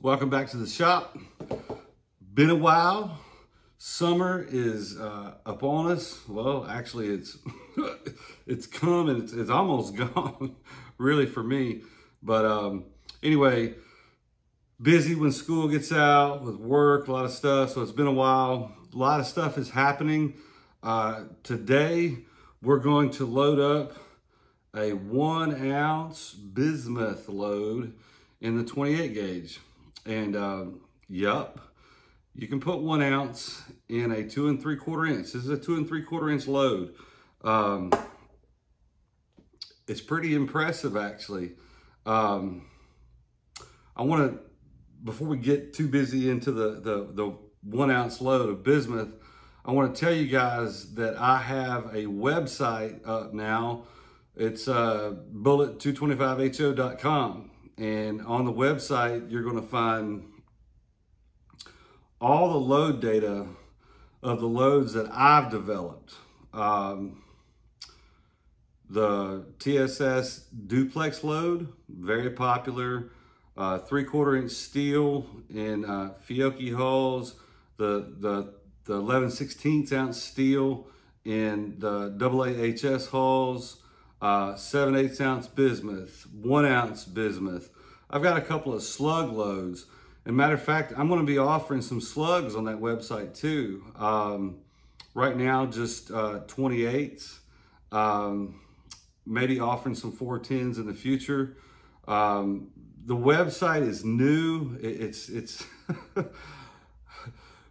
Welcome back to the shop. Been a while. Summer is upon us. Well, actually, it's come and it's almost gone, really, for me. But anyway, busy when school gets out with work, a lot of stuff. So it's been a while. A lot of stuff is happening. Today, we're going to load up a 1 ounce bismuth load in the 28 gauge. And yup, you can put 1 ounce in a 2 3/4 inch. This is a 2 3/4 inch load. It's pretty impressive, actually. I want to, before we get too busy into the 1 ounce load of bismuth, I want to tell you guys that I have a website up now. It's bullet225ho.com. And on the website, you're going to find all the load data of the loads that I've developed. The TSS duplex load, very popular. 3/4 inch steel in Fiocchi hulls. The 11/16 ounce steel in the AAHS hulls. 7/8 ounce bismuth, 1 ounce bismuth. I've got a couple of slug loads. And matter of fact, I'm going to be offering some slugs on that website too. Right now, just 28s. Maybe offering some 410s in the future. The website is new. It's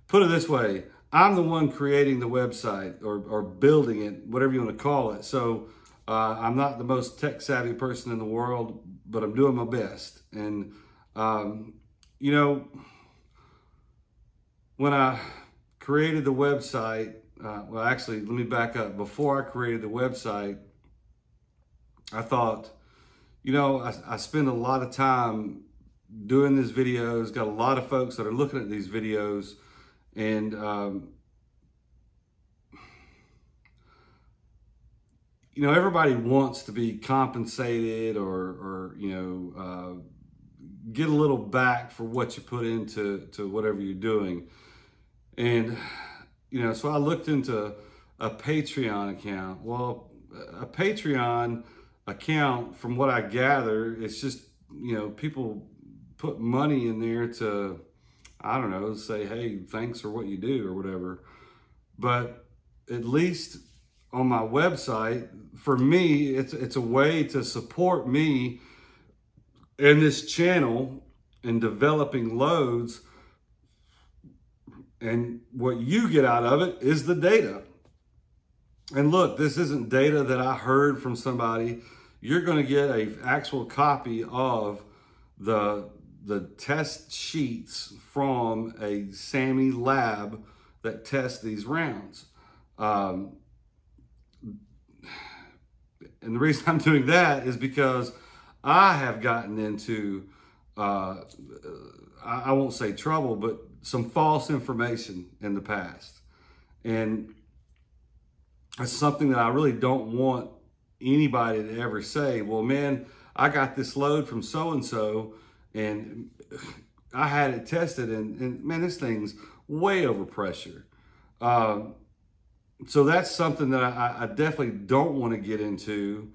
put it this way. I'm the one creating the website or building it, whatever you want to call it. So I'm not the most tech savvy person in the world, but I'm doing my best. And, you know, when I created the website, well, actually, let me back up. Before I created the website, I thought, you know, I spend a lot of time doing these videos, got a lot of folks that are looking at these videos, and you know, everybody wants to be compensated or you know, get a little back for what you put into whatever you're doing. And, you know, so I looked into a Patreon account. Well, a Patreon account, from what I gather, it's just, you know, people put money in there to, I don't know, say, hey, thanks for what you do or whatever. But at least on my website, for me, it's a way to support me in this channel in developing loads. And what you get out of it is the data. And look, this isn't data that I heard from somebody. You're going to get an actual copy of the test sheets from a SAAMI lab that tests these rounds. And the reason I'm doing that is because I have gotten into, I won't say trouble, but some false information in the past. And it's something that I really don't want anybody to ever say, well, man, I got this load from so-and-so and I had it tested and man, this thing's way over pressure. So that's something that I definitely don't want to get into.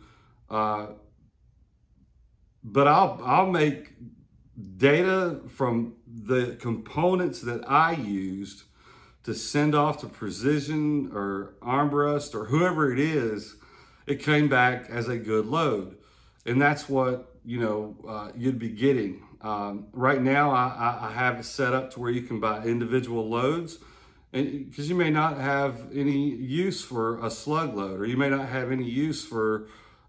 But I'll make data from the components that I used to send off to Precision or Armbrust or whoever it is. It came back as a good load. And that's what, you know, you'd be getting. Right now, I have it set up to where you can buy individual loads. And because you may not have any use for a slug load, or you may not have any use for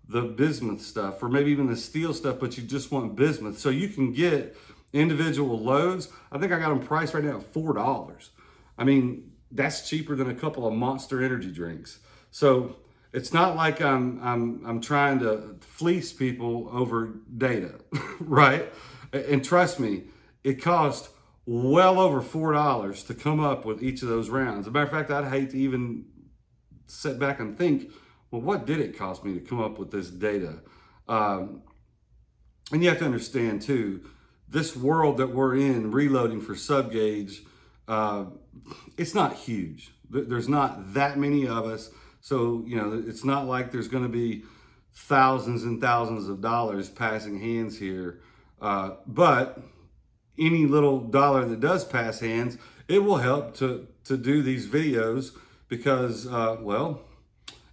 the bismuth stuff, or maybe even the steel stuff, but you just want bismuth. So you can get individual loads. I think I got them priced right now at $4. I mean, that's cheaper than a couple of Monster energy drinks. So it's not like I'm trying to fleece people over data, right? And trust me, it costs well over $4 to come up with each of those rounds. As a matter of fact, I'd hate to even sit back and think, well, what did it cost me to come up with this data? And you have to understand too, this world that we're in, reloading for sub gauge, it's not huge. There's not that many of us. So, you know, it's not like there's going to be thousands and thousands of dollars passing hands here. But any little dollar that does pass hands, it will help to do these videos because, well,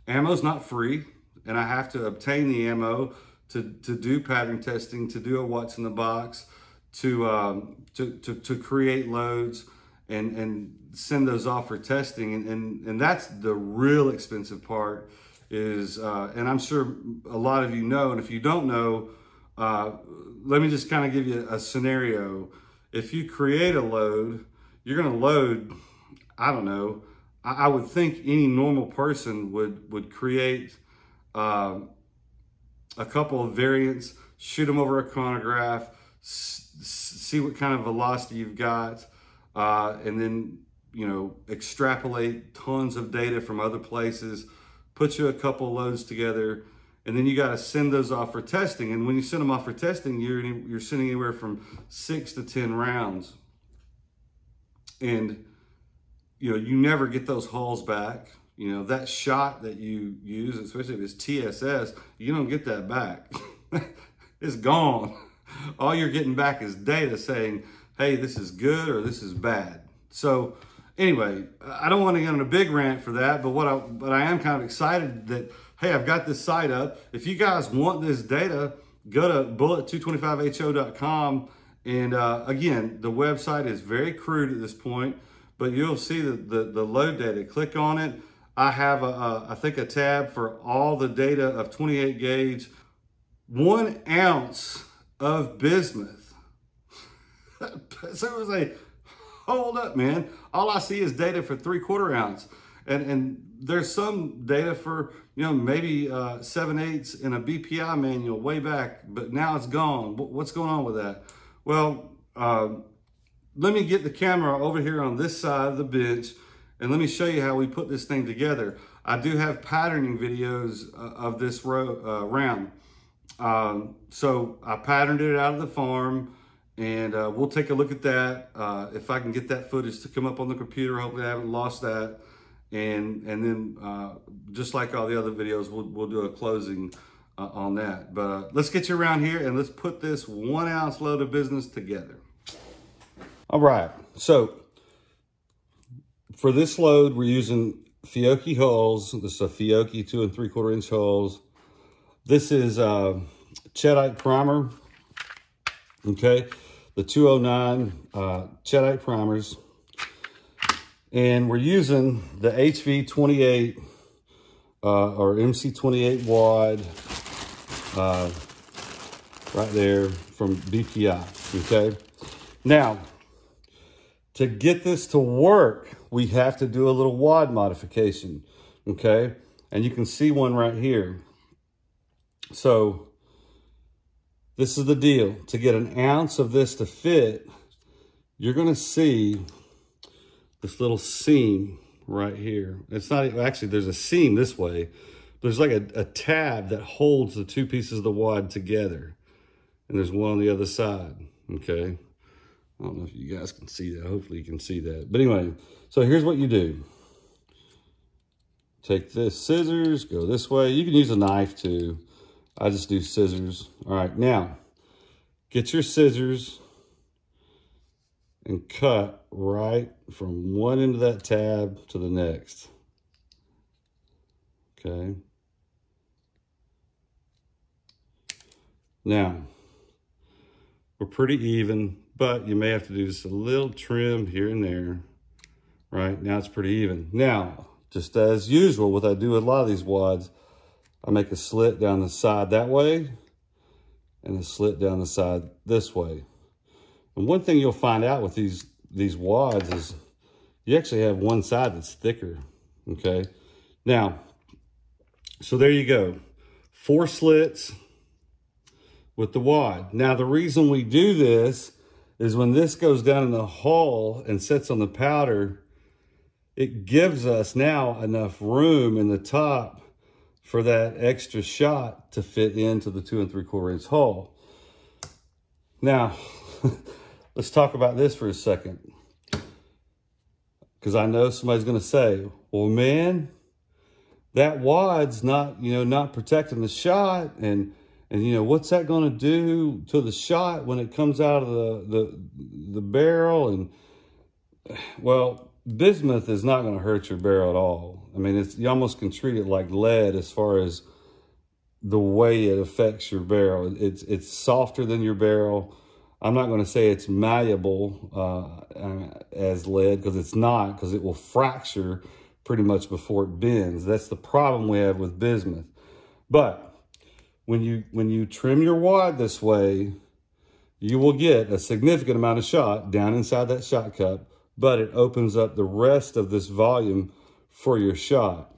ammo's not free, and I have to obtain the ammo to do pattern testing, to do a what's in the box, to create loads and send those off for testing. And that's the real expensive part is, and I'm sure a lot of you know, and if you don't know, let me just kind of give you a scenario. If you create a load, you're going to load, I don't know, I would think any normal person would create a couple of variants, shoot them over a chronograph, see what kind of velocity you've got, and then, you know, extrapolate tons of data from other places, put you a couple of loads together, and then you got to send those off for testing. And when you send them off for testing, you're sending anywhere from 6 to 10 rounds. And, you know, you never get those hulls back. You know, that shot that you use, especially if it's TSS, you don't get that back. It's gone. All you're getting back is data saying, hey, this is good or this is bad. So anyway, I don't want to get on a big rant for that, but I am kind of excited that, hey, I've got this site up. If you guys want this data, go to bullet225ho.com. And again, the website is very crude at this point, but you'll see the load data. Click on it. I have, I think, a tab for all the data of 28 gauge, 1 ounce of bismuth. So it was a, hold up, man. All I see is data for 3/4 ounce. And there's some data for, you know, maybe 7/8 in a BPI manual way back, but now it's gone. What's going on with that? Well, let me get the camera over here on this side of the bench and let me show you how we put this thing together. I do have patterning videos of this round. So I patterned it out of the farm, and we'll take a look at that. If I can get that footage to come up on the computer, hopefully I haven't lost that. And then just like all the other videos, we'll do a closing on that. But let's get you around here and let's put this 1 ounce load of business together. All right, so for this load, we're using Fiocchi hulls. This is a Fiocchi 2 3/4 inch hulls. This is Cheddite primer, okay? The 209 Cheddite primers. And we're using the HV28 or MC28 wad right there from BPI, okay? Now, to get this to work, we have to do a little wad modification, okay? And you can see one right here. So this is the deal. To get 1 ounce of this to fit, you're gonna see this little seam right here. It's not, actually there's a seam this way. There's like a tab that holds the 2 pieces of the wad together. And there's one on the other side, okay? I don't know if you guys can see that. Hopefully you can see that. But anyway, so here's what you do. Take this scissors, go this way. You can use a knife too. I just do scissors. All right, now, get your scissors and cut right from one end of that tab to the next. Okay. Now, we're pretty even, but you may have to do just a little trim here and there. Right, now it's pretty even. Now, just as usual, what I do with a lot of these wads, I make a slit down the side that way and a slit down the side this way. And one thing you'll find out with these wads is you actually have one side that's thicker, okay? Now, so there you go. 4 slits with the wad. Now, the reason we do this is when this goes down in the hull and sits on the powder, it gives us now enough room in the top for that extra shot to fit into the 2 3/4 inch hull. Now, let's talk about this for a second. Because I know somebody's going to say, well, man, that wad's not, not protecting the shot. And what's that going to do to the shot when it comes out of the barrel? And well, bismuth is not going to hurt your barrel at all. I mean, you almost can treat it like lead as far as the way it affects your barrel. It's softer than your barrel. I'm not going to say it's malleable as lead, because it's not, because it will fracture pretty much before it bends. That's the problem we have with bismuth. But when you trim your wad this way, you will get a significant amount of shot down inside that shot cup, but it opens up the rest of this volume for your shot.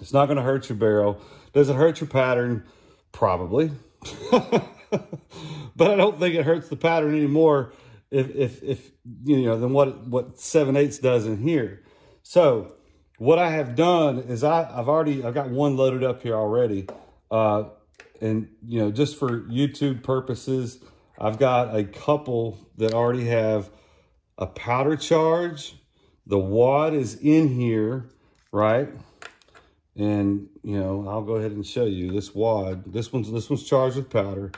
It's not going to hurt your barrel. Does it hurt your pattern? Probably. But I don't think it hurts the pattern anymore if than what 7/8 does in here. So what I have done is I've got one loaded up here already. And just for YouTube purposes, I've got a couple that already have a powder charge. The wad is in here, right? And I'll go ahead and show you this wad. This one's charged with powder.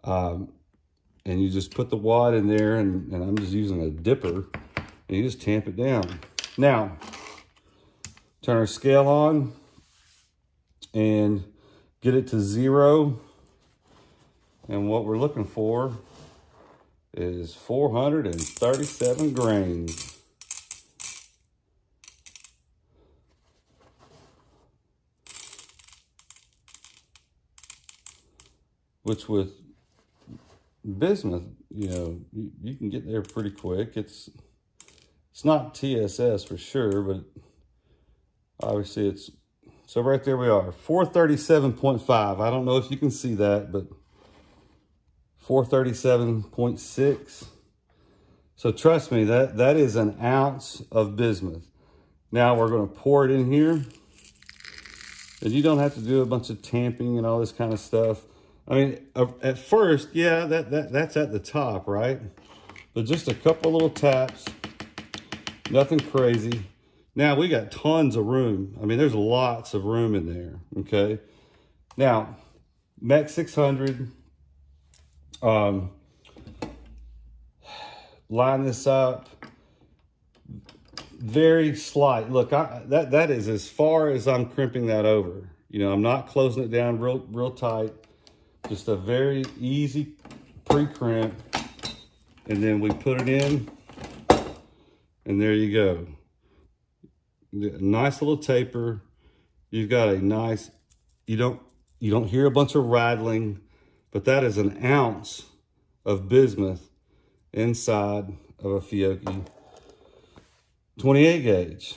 And you just put the wad in there, and I'm just using a dipper, and you just tamp it down. Now, turn our scale on and get it to 0. And what we're looking for is 437 grains. Which with bismuth, you can get there pretty quick. It's not TSS for sure, but obviously it's, so right there we are, 437.5. I don't know if you can see that, but 437.6. So trust me, that is an ounce of bismuth. Now we're going to pour it in here. And you don't have to do a bunch of tamping and all this kind of stuff. I mean, at first, yeah, that's at the top, right? But just a couple little taps, nothing crazy. Now, we got tons of room. I mean, there's lots of room in there, okay? Now, Mech 600, line this up, very slight. Look, that is as far as I'm crimping that over. I'm not closing it down real tight. Just a very easy pre-crimp, and then we put it in, and there you go. Nice little taper. You've got a nice, you don't hear a bunch of rattling, but that is an ounce of bismuth inside of a Fiocchi 28 gauge,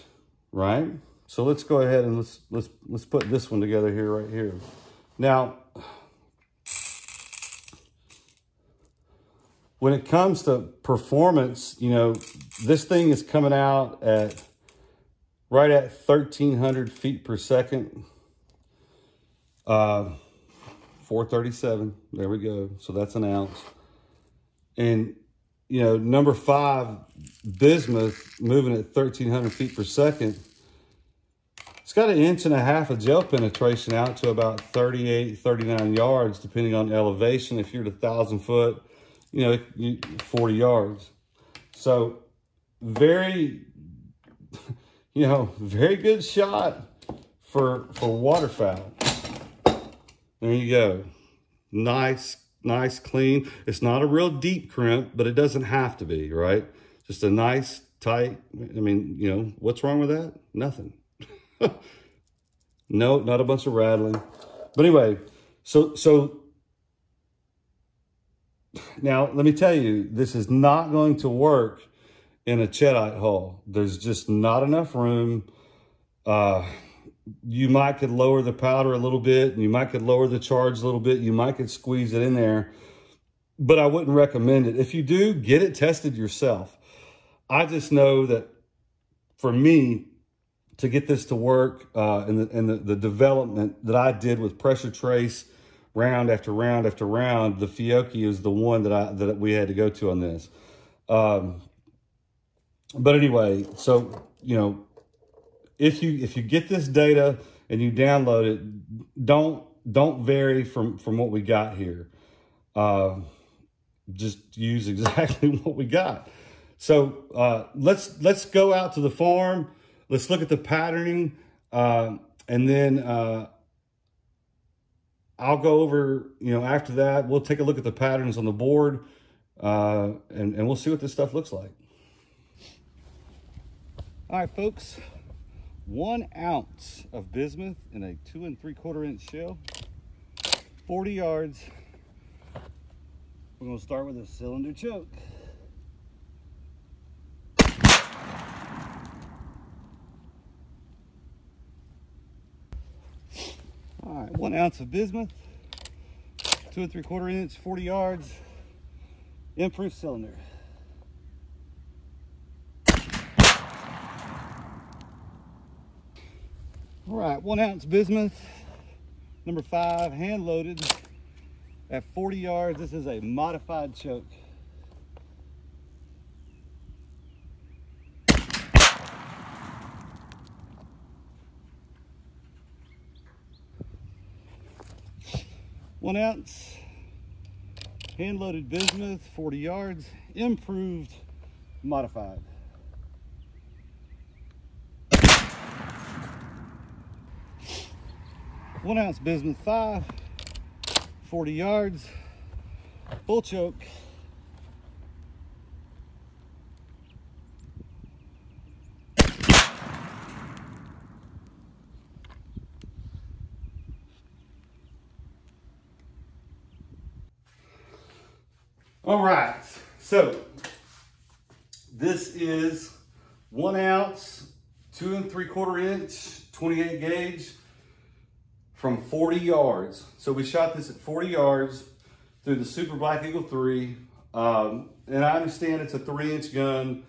right? So let's go ahead and let's put this one together here, right here. Now, when it comes to performance, this thing is coming out at right at 1,300 feet per second. 437, there we go. So that's an ounce. And, number 5, bismuth, moving at 1,300 feet per second. It's got 1.5 inches of gel penetration out to about 38, 39 yards, depending on elevation. If you're at 1,000 foot, 40 yards. So very, very good shot for waterfowl. There you go. Nice, clean. It's not a real deep crimp, but it doesn't have to be, right? Just a nice, tight, I mean, what's wrong with that? Nothing. No, not a bunch of rattling. But anyway, so now, let me tell you, this is not going to work in a Cheddite hull. There's just not enough room. You might could lower the powder a little bit, and you might could lower the charge a little bit. You might could squeeze it in there, but I wouldn't recommend it. If you do, get it tested yourself. I just know that for me, to get this to work, and the development that I did with Pressure Trace round after round after round, the Fiocchi is the one that we had to go to on this. But anyway, so, you know, if you get this data and you download it, don't vary from what we got here. Just use exactly what we got. So let's go out to the farm. Let's look at the patterning, and then I'll go over, you know, after that, we'll take a look at the patterns on the board, and we'll see what this stuff looks like. All right, folks, 1 ounce of bismuth in a 2 3/4 inch shell, 40 yards. We're gonna start with a cylinder choke. All right, 1 ounce of bismuth, 2 3/4 inch, 40 yards, improof cylinder. All right, 1 ounce bismuth, number 5, hand loaded at 40 yards. This is a modified choke. One ounce, hand loaded bismuth, 40 yards, improved, modified. One ounce bismuth 5, 40 yards, full choke. All right, so this is 1 ounce, 2 3/4 inch, 28 gauge from 40 yards. So we shot this at 40 yards through the Super Black Eagle 3. And I understand it's a 3-inch gun.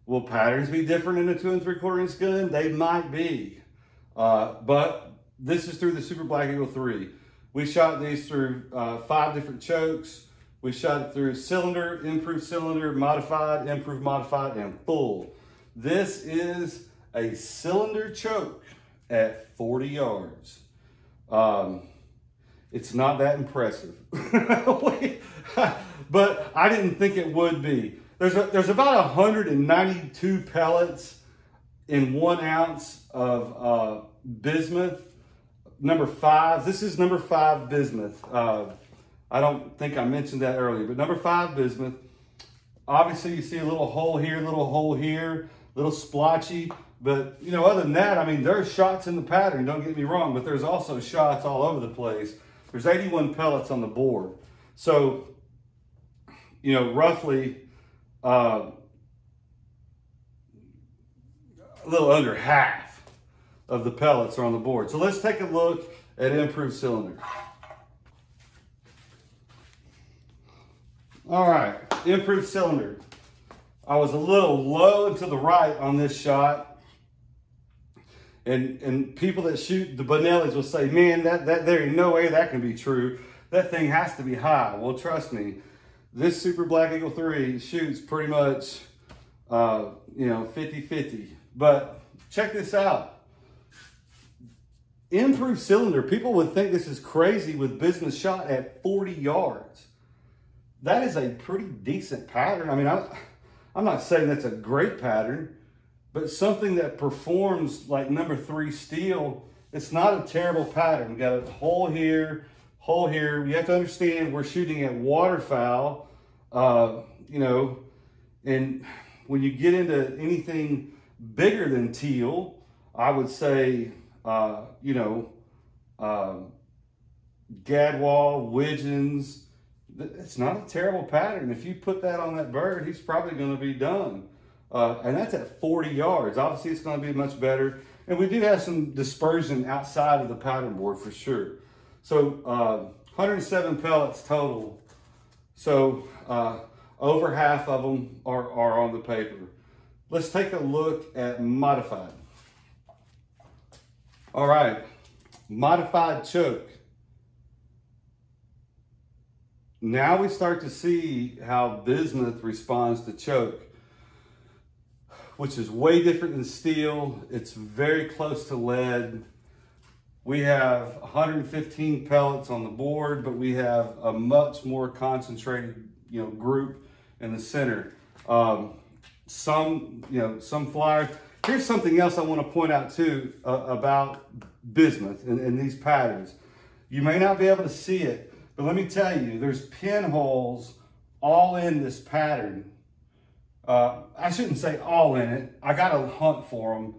Will patterns be different in a 2 3/4 inch gun? They might be. But this is through the Super Black Eagle 3. We shot these through 5 different chokes. We shot it through cylinder, improved cylinder, modified, improved modified, and full. This is a cylinder choke at 40 yards. It's not that impressive, but I didn't think it would be. There's about 192 pellets in 1 ounce of bismuth. Number 5, this is number 5 bismuth. I don't think I mentioned that earlier, but number 5 bismuth. Obviously you see a little hole here, little splotchy. But, you know, other than that, I mean, there's shots in the pattern, don't get me wrong, but there's also shots all over the place. There's 81 pellets on the board. So, you know, roughly a little under half of the pellets are on the board. So let's take a look at improved cylinder. All right, improved cylinder. I was a little low and to the right on this shot. And people that shoot the Benellis will say, man, that there ain't no way that can be true. That thing has to be high. Well, trust me, this Super Black Eagle 3 shoots pretty much, you know, 50-50. But check this out. Improved cylinder. People would think this is crazy with bismuth shot at 40 yards. That is a pretty decent pattern. I mean, I'm not saying that's a great pattern, but something that performs like number 3 steel, it's not a terrible pattern. We got a hole here, hole here. You have to understand we're shooting at waterfowl, you know, and when you get into anything bigger than teal, I would say, you know, Gadwall, Widgeons, it's not a terrible pattern. If you put that on that bird, he's probably going to be done. And that's at 40 yards. Obviously, it's going to be much better. And we do have some dispersion outside of the pattern board for sure. So 107 pellets total. So over half of them are on the paper. Let's take a look at modified. All right, modified choke. now we start to see how bismuth responds to choke, which is way different than steel. It's very close to lead. We have 115 pellets on the board, but we have a much more concentrated, group in the center. Some flyers. Here's something else I want to point out too about bismuth and these patterns. You may not be able to see it, but let me tell you, there's pinholes all in this pattern. I shouldn't say all in it. I got to hunt for them,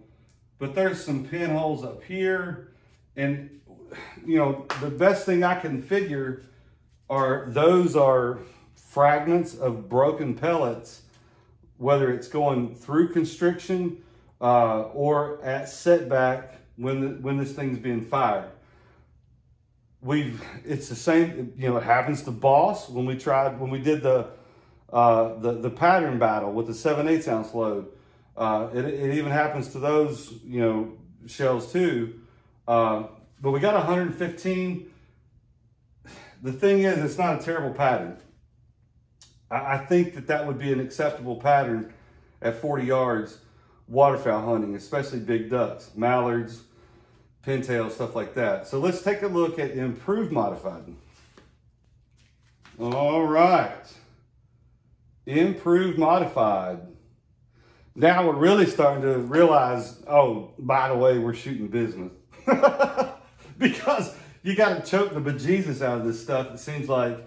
but there's some pinholes up here. And, the best thing I can figure those are fragments of broken pellets, whether it's going through constriction or at setback when this thing's being fired. It's the same, it happens to Boss when we did the pattern battle with the 7/8 ounce load. It even happens to those, shells too. But we got 115. The thing is, it's not a terrible pattern. I think that would be an acceptable pattern at 40 yards waterfowl hunting, especially big ducks, mallards, pintails, stuff like that. So let's take a look at improved modified. All right. Improved modified. Now we're really starting to realize, oh, by the way, we're shooting bismuth. Because you got to choke the bejesus out of this stuff, it seems like,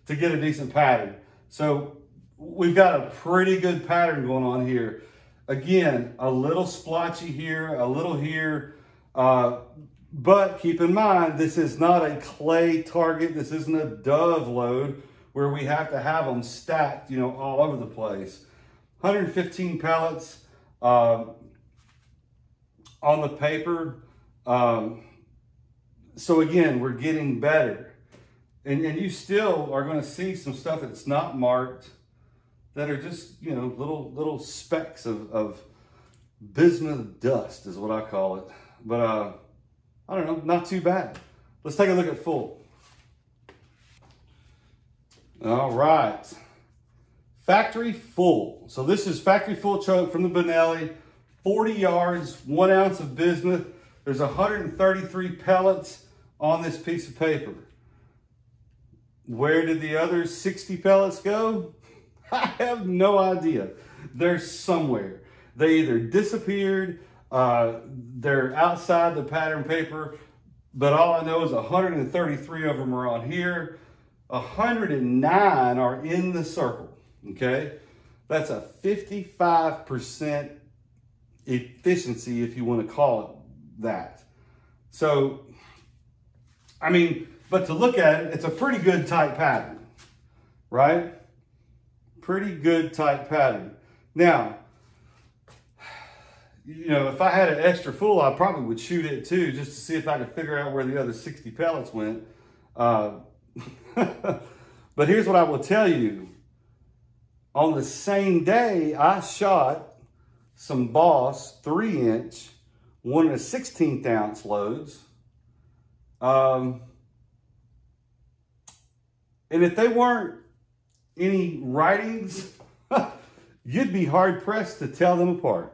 to get a decent pattern. So we've got a pretty good pattern going on here. Again, a little splotchy here, a little here. But keep in mind, this is not a clay target. This isn't a dove load where we have to have them stacked, all over the place. 115 pellets on the paper. So again, we're getting better. And you still are going to see some stuff that's not marked that are just, little specks of bismuth dust is what I call it. But I don't know, not too bad. Let's take a look at full. All right. Factory full. So this is factory full choke from the Benelli. 40 yards, 1 ounce of bismuth. There's 133 pellets on this piece of paper. Where did the other 60 pellets go? I have no idea. They're somewhere. They either disappeared, they're outside the pattern paper, but all I know is 133 of them are on here. 109 are in the circle, okay? That's a 55% efficiency, if you want to call it that. So, but to look at it, it's a pretty good tight pattern, right? Pretty good tight pattern. Now, if I had an extra full, I probably would shoot it too, just to see if I could figure out where the other 60 pellets went. But here's what I will tell you. On the same day, I shot some Boss 3-inch, 1 1/16 ounce loads. And if they weren't any writings, you'd be hard pressed to tell them apart.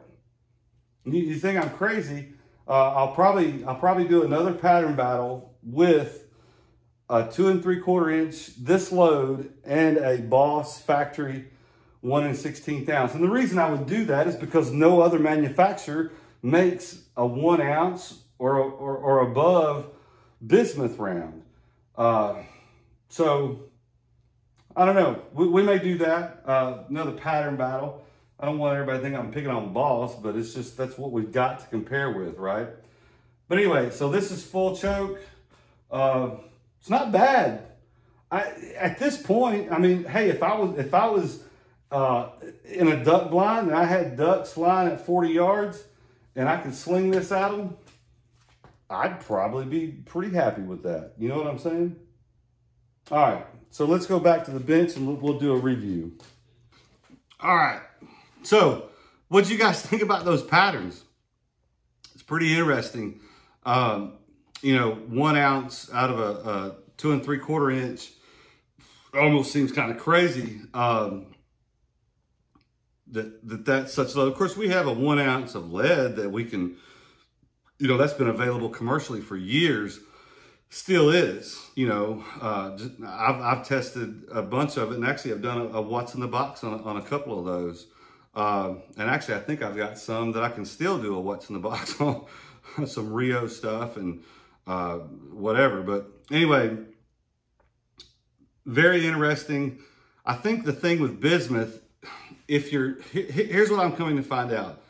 You think I'm crazy? I'll probably do another pattern battle with a 2 3/4 inch this load and a Boss factory 1 1/16 ounce. And the reason I would do that is because no other manufacturer makes a 1 ounce or above bismuth round. So I don't know. We may do that. Another pattern battle. I don't want everybody to think I'm picking on Boss, but it's just, that's what we've got to compare with, right? But anyway, so this is full choke. It's not bad. At this point, hey, if I was in a duck blind and I had ducks flying at 40 yards and I could sling this at them, I'd probably be pretty happy with that. You know what I'm saying? All right, so let's go back to the bench and we'll do a review. All right, so what'd you guys think about those patterns? It's pretty interesting. 1 ounce out of a 2 3/4 inch. almost seems kind of crazy that's such low. Of course, we have a 1 ounce of lead that we can, you know, that's been available commercially for years. Still is, you know. I've tested a bunch of it, and actually I've done a what's in the box on a couple of those. And actually, I think I've got some that I can still do a what's in the box on, some Rio stuff and whatever. But anyway, very interesting. I think the thing with bismuth, here's what I'm coming to find out.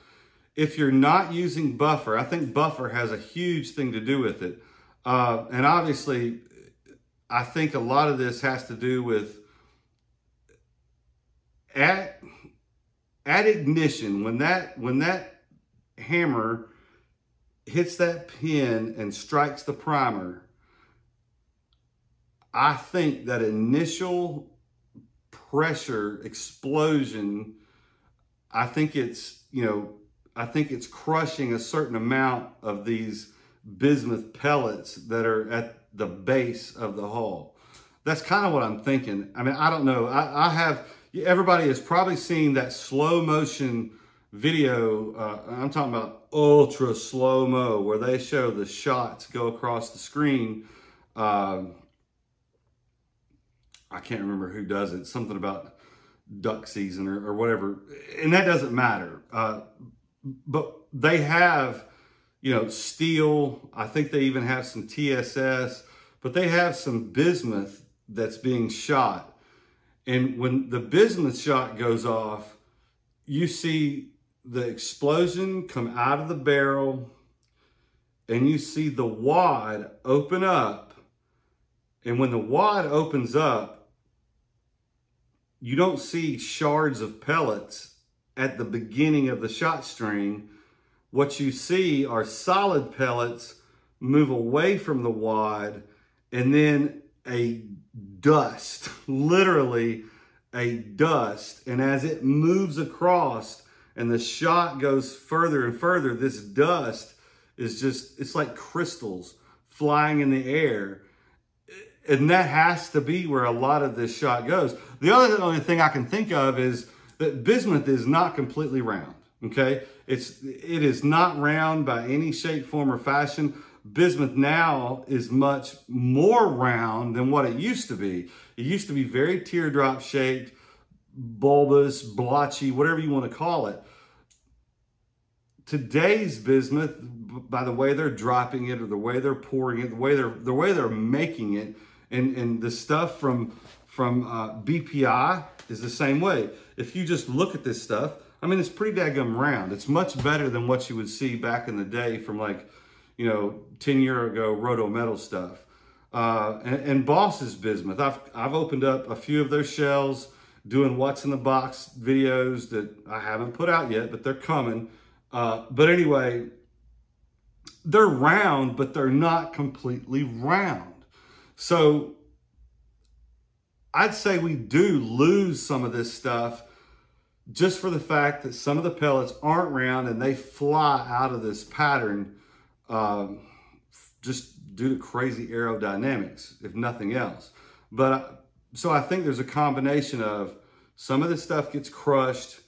If you're not using buffer, I think buffer has a huge thing to do with it. And obviously, I think a lot of this has to do with at ignition, when that hammer hits that pin and strikes the primer, I think that initial pressure explosion, I think it's crushing a certain amount of these bismuth pellets that are at the base of the hull. That's kind of what I'm thinking. I mean, I don't know. Everybody has probably seen that slow motion video. I'm talking about ultra slow-mo, where they show the shots go across the screen. I can't remember who does it. Something about duck season or whatever. And that doesn't matter. But they have, you know, steel. I think they even have some TSS. But they have some bismuth that's being shot. And when the bismuth shot goes off, you see the explosion come out of the barrel. And you see the wad open up. And when the wad opens up, you don't see shards of pellets at the beginning of the shot string. What you see are solid pellets move away from the wad, and then a dust, literally a dust. And as it moves across and the shot goes further and further, this dust is just, it's like crystals flying in the air. And that has to be where a lot of this shot goes. The only thing I can think of is that bismuth is not completely round, okay? It is not round by any shape, form, or fashion. Bismuth now is much more round than what it used to be. It used to be very teardrop shaped, bulbous, blotchy, whatever you want to call it. Today's bismuth, by the way they're dropping it or the way they're pouring it, the way they're making it, and the stuff from BPI is the same way. If you just look at this stuff, I mean, it's pretty daggum round. It's much better than what you would see back in the day from, like, you know, 10 years ago Roto Metal stuff. And Boss's bismuth, I've opened up a few of their shells doing what's in the box videos that I haven't put out yet, but they're coming. But anyway, they're round, but they're not completely round. So I'd say we do lose some of this stuff just for the fact that some of the pellets aren't round and they fly out of this pattern just due to crazy aerodynamics, if nothing else. But so I think there's a combination of some of this stuff gets crushed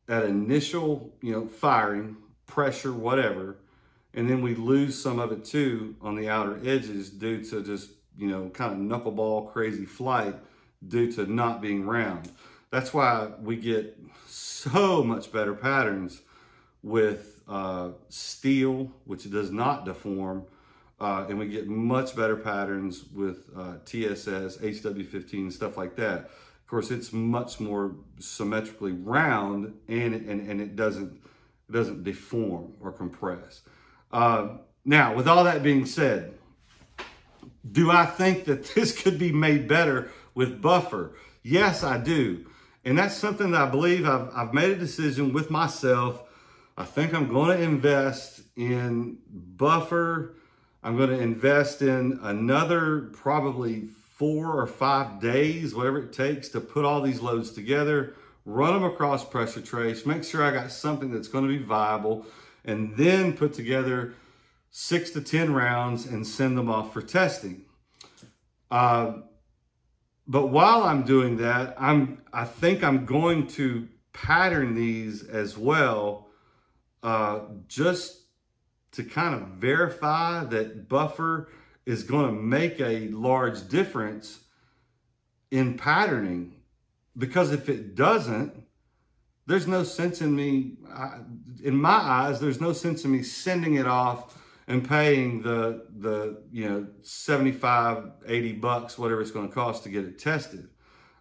at initial, you know, firing, pressure, whatever. And then we lose some of it too on the outer edges due to just, you know, kind of knuckleball crazy flight due to not being round. That's why we get so much better patterns with steel, which does not deform. And we get much better patterns with TSS, HW15, stuff like that. Of course, it's much more symmetrically round, and it doesn't deform or compress. Now, with all that being said, do I think that this could be made better with buffer? Yes, I do. And that's something that I believe I've made a decision with myself. I think I'm going to invest in buffer. I'm going to invest in another probably 4 or 5 days, whatever it takes to put all these loads together, run them across pressure trace, make sure I got something that's going to be viable, and then put together 6 to 10 rounds and send them off for testing. But while I'm doing that, I think I'm going to pattern these as well, just to kind of verify that buffer is going to make a large difference in patterning. Because if it doesn't, there's no sense in me, in my eyes, there's no sense in me sending it off and paying the 75, 80 bucks, whatever it's going to cost to get it tested.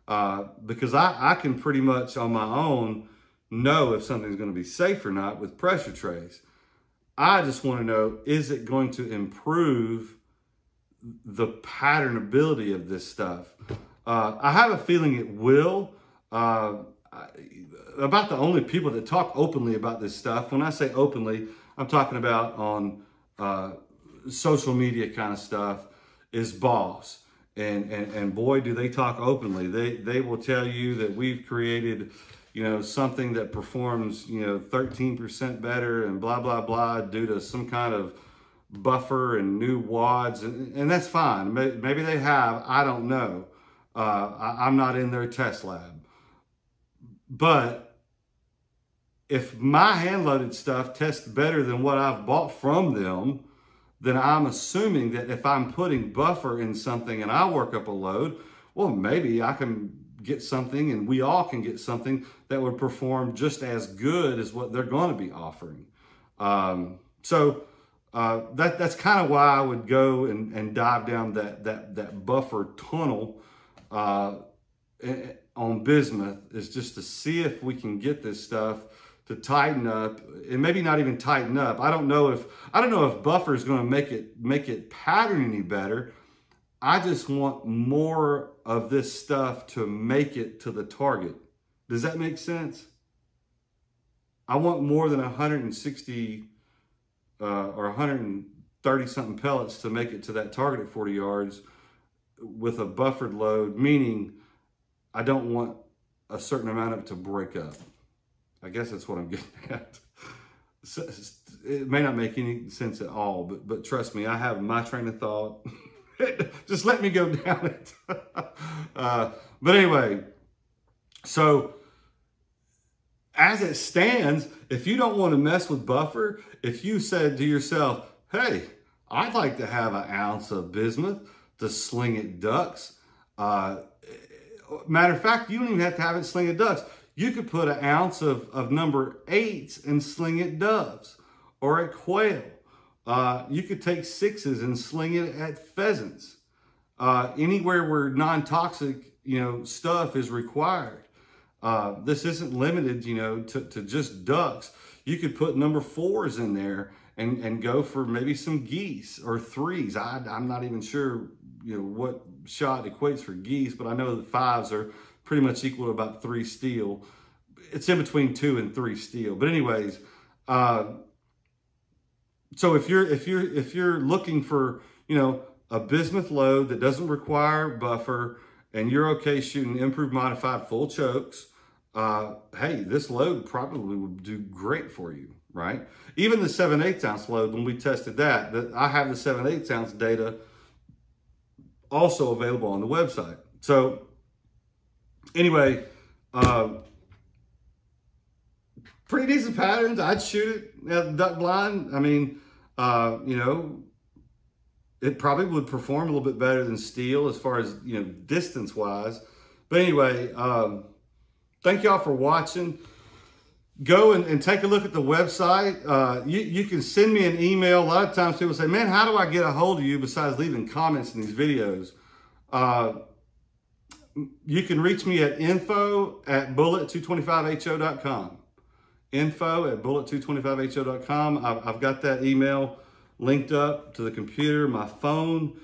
Because I can pretty much on my own know if something's going to be safe or not with pressure trays. I just want to know, is it going to improve the patternability of this stuff? I have a feeling it will. About the only people that talk openly about this stuff, when I say openly, I'm talking about on social media kind of stuff, is Boss. And boy, do they talk openly. They will tell you that we've created, something that performs, 13% better and blah, blah, blah, due to some kind of buffer and new wads. And that's fine. Maybe they have, I don't know. I'm not in their test lab. But if my hand-loaded stuff tests better than what I've bought from them, then I'm assuming that if I'm putting buffer in something and I work up a load, well, maybe I can get something, and we all can get something that would perform just as good as what they're going to be offering. So that's kind of why I would go and dive down that buffer tunnel on bismuth, is just to see if we can get this stuff to tighten up, and maybe not even tighten up. I don't know if buffer is going to make it pattern any better. I just want more of this stuff to make it to the target. Does that make sense? I want more than 160 or 130 something pellets to make it to that target at 40 yards with a buffered load, meaning I don't want a certain amount of it to break up. I guess that's what I'm getting at. It may not make any sense at all, but trust me, I have my train of thought. Just let me go down it. But anyway, so as it stands, if you don't want to mess with buffer, if you said to yourself, hey, I'd like to have an ounce of bismuth to sling at ducks. Matter of fact, you don't even have to have it sling at ducks. You could put an ounce of number 8s and sling at doves or at quail. You could take 6s and sling it at pheasants. Anywhere where non-toxic, stuff is required. This isn't limited, to just ducks. You could put number 4s in there and go for maybe some geese or 3s. I'm not even sure, what shot equates for geese, but I know the 5s are pretty much equal to about 3 steel. It's in between 2 and 3 steel. But anyways, so if you're looking for, a bismuth load that doesn't require buffer, and you're okay shooting improved modified full chokes, hey, this load probably would do great for you, right? Even the 7/8 ounce load, when we tested that, I have the 7/8 ounce data also available on the website. So anyway, pretty decent patterns. I'd shoot it at the duck blind. I mean, it probably would perform a little bit better than steel as far as, distance wise. But anyway, thank y'all for watching. Go and take a look at the website. You can send me an email. A lot of times people say, man, how do I get a hold of you besides leaving comments in these videos? You can reach me at info@bullet225ho.com. info@bullet225ho.com. I've got that email linked up to the computer, my phone.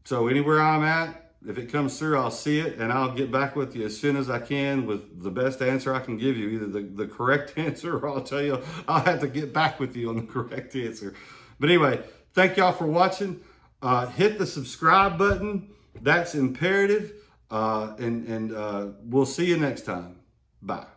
So anywhere I'm at, if it comes through, I'll see it, and I'll get back with you as soon as I can with the best answer I can give you, either the correct answer, or I'll tell you I'll have to get back with you on the correct answer. But anyway, thank y'all for watching. Hit the subscribe button. That's imperative. And we'll see you next time. Bye.